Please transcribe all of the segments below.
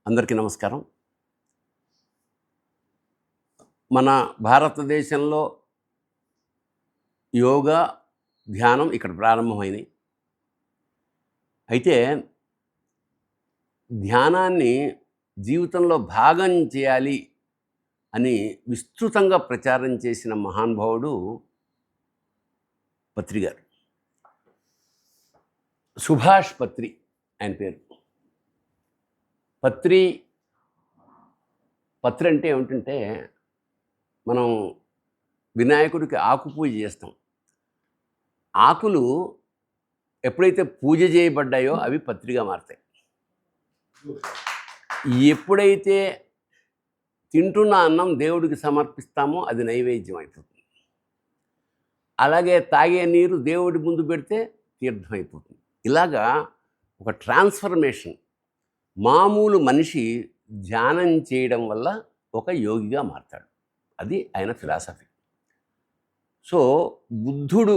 అందరికీ నమస్కారం. మన భారతదేశంలో యోగా, ధ్యానం ఇక్కడ ప్రారంభమైనయి. అయితే ధ్యానాన్ని జీవితంలో భాగం చేయాలి అని విస్తృతంగా ప్రచారం చేసిన మహానుభావుడు పత్రి గారు. సుభాష్ పత్రి ఆయన పేరు. పత్రి అంటే ఏమిటంటే, మనం వినాయకుడికి ఆకు పూజ చేస్తాం. ఆకులు ఎప్పుడైతే పూజ చేయబడ్డాయో అవి పత్రిగా మారుతాయి. ఎప్పుడైతే తింటున్న అన్నం దేవుడికి సమర్పిస్తామో అది నైవేద్యం అయిపోతుంది. అలాగే తాగే నీరు దేవుడి ముందు పెడితే తీర్థం అయిపోతుంది. ఇలాగా ఒక ట్రాన్స్ఫర్మేషన్. మామూలు మనిషి ధ్యానం చేయడం వల్ల ఒక యోగిగా మారతాడు. అది ఆయన ఫిలాసఫీ. సో బుద్ధుడు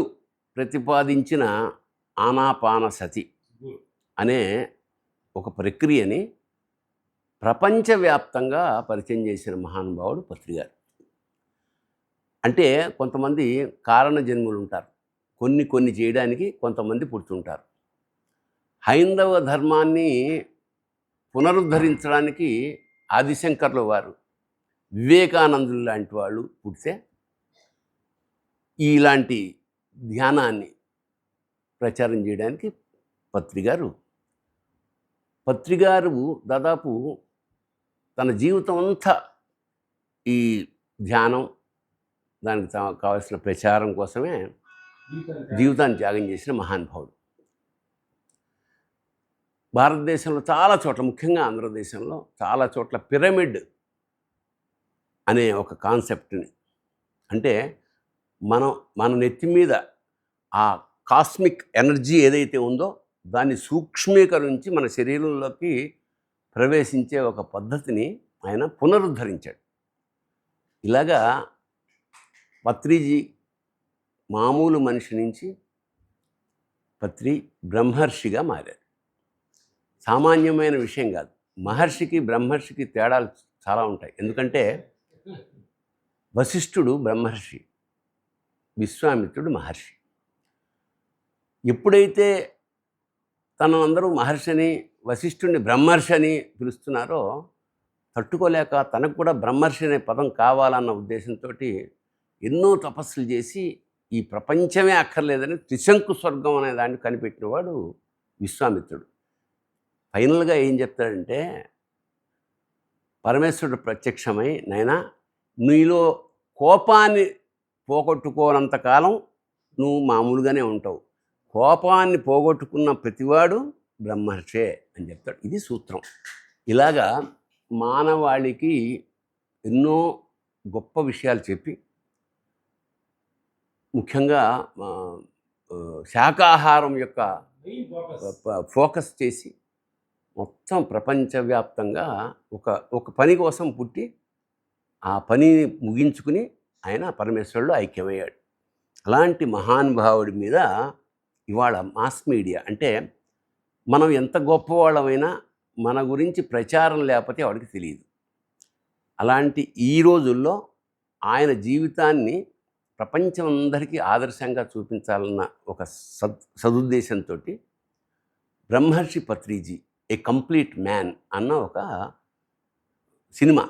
ప్రతిపాదించిన ఆనాపానసతి అనే ఒక ప్రక్రియని ప్రపంచవ్యాప్తంగా పరిచయం చేసిన మహానుభావుడు పత్రి గారు. అంటే కొంతమంది కారణ జన్ములు ఉంటారు, కొన్ని చేయడానికి కొంతమంది పుడుతుంటారు. హైందవ ధర్మాన్ని పునరుద్ధరించడానికి ఆదిశంకర్ల వారు, వివేకానందులు లాంటి వాళ్ళు పుడితే ఇలాంటి ధ్యానాన్ని ప్రచారం చేయడానికి పత్రి గారు దాదాపు తన జీవితం అంతా ఈ ధ్యానం, దానికి కావాల్సిన ప్రచారం కోసమే జీవితాన్ని త్యాగం చేసిన మహానుభావుడు. భారతదేశంలో చాలా చోట్ల, ముఖ్యంగా ఆంధ్రదేశంలో చాలా చోట్ల పిరమిడ్ అనే ఒక కాన్సెప్ట్ని, అంటే మన నెత్తి మీద ఆ కాస్మిక్ ఎనర్జీ ఏదైతే ఉందో దాన్ని సూక్ష్మీకరించి మన శరీరంలోకి ప్రవేశించే ఒక పద్ధతిని ఆయన పునరుద్ధరించాడు. ఇలాగా పత్రిజీ మామూలు మనిషి నుంచి పత్రి బ్రహ్మర్షిగా మారారు. సామాన్యమైన విషయం కాదు. మహర్షికి బ్రహ్మర్షికి తేడాలు చాలా ఉంటాయి. ఎందుకంటే వశిష్ఠుడు బ్రహ్మర్షి, విశ్వామిత్రుడు మహర్షి. ఎప్పుడైతే అందరూ మహర్షిని, వశిష్ఠుడిని బ్రహ్మర్షి అని పిలుస్తున్నారో తట్టుకోలేక తనకు కూడా బ్రహ్మర్షి అనే పదం కావాలన్న ఉద్దేశంతో ఎన్నో తపస్సులు చేసి ఈ ప్రపంచమే అక్కర్లేదని త్రిశంకు స్వర్గం అనే దాన్ని కనిపెట్టినవాడు విశ్వామిత్రుడు. ఫైనల్గా ఏం చెప్తాడంటే, పరమేశ్వరుడు ప్రత్యక్షమై, నైనా నీలో కోపాన్ని పోగొట్టుకోనంతకాలం నువ్వు మామూలుగానే ఉంటావు, కోపాన్ని పోగొట్టుకున్న ప్రతివాడు బ్రహ్మర్షే అని చెప్తాడు. ఇది సూత్రం. ఇలాగా మానవాళికి ఎన్నో గొప్ప విషయాలు చెప్పి, ముఖ్యంగా శాకాహారం యొక్క ఫోకస్ చేసి మొత్తం ప్రపంచవ్యాప్తంగా ఒక పని కోసం పుట్టి ఆ పనిని ముగించుకుని ఆయన పరమేశ్వరుడు ఐక్యమయ్యాడు. అలాంటి మహానుభావుడి మీద ఇవాళ మాస్ మీడియా, అంటే మనం ఎంత గొప్పవాళ్ళమైనా మన గురించి ప్రచారం లేకపోతే వాడికి తెలియదు. అలాంటి ఈ రోజుల్లో ఆయన జీవితాన్ని ప్రపంచం అందరికీ ఆదర్శంగా చూపించాలన్న ఒక సదుద్దేశంతో బ్రహ్మర్షి పత్రిజీ ఏ కంప్లీట్ మ్యాన్ అన్న ఒక సినిమా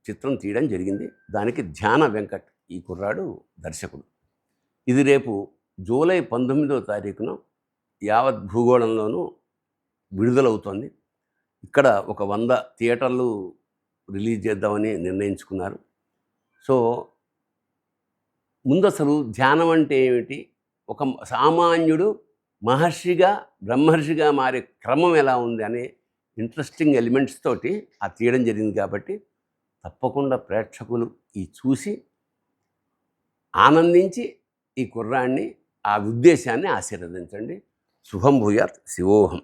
చిత్రం తీయడం జరిగింది. దానికి ధ్యాన వెంకట్ ఈ కుర్రాడు దర్శకుడు. ఇది రేపు జూలై 19వ తారీఖున యావత్ భూగోళంలోనూ విడుదలవుతోంది. ఇక్కడ ఒక 100 థియేటర్లు రిలీజ్ చేద్దామని నిర్ణయించుకున్నారు. సో ముందు అసలు ధ్యానం అంటే ఏమిటి, ఒక సామాన్యుడు మహర్షిగా బ్రహ్మర్షిగా మారే క్రమం ఎలా ఉంది అనే ఇంట్రెస్టింగ్ ఎలిమెంట్స్ తోటి ఆ తీయడం జరిగింది. కాబట్టి తప్పకుండా ప్రేక్షకులు ఈ చూసి ఆనందించి ఈ కుర్రాన్ని, ఆ ఉద్దేశాన్ని ఆశీర్వదించండి. శుభం భూయాత్. శివోహం.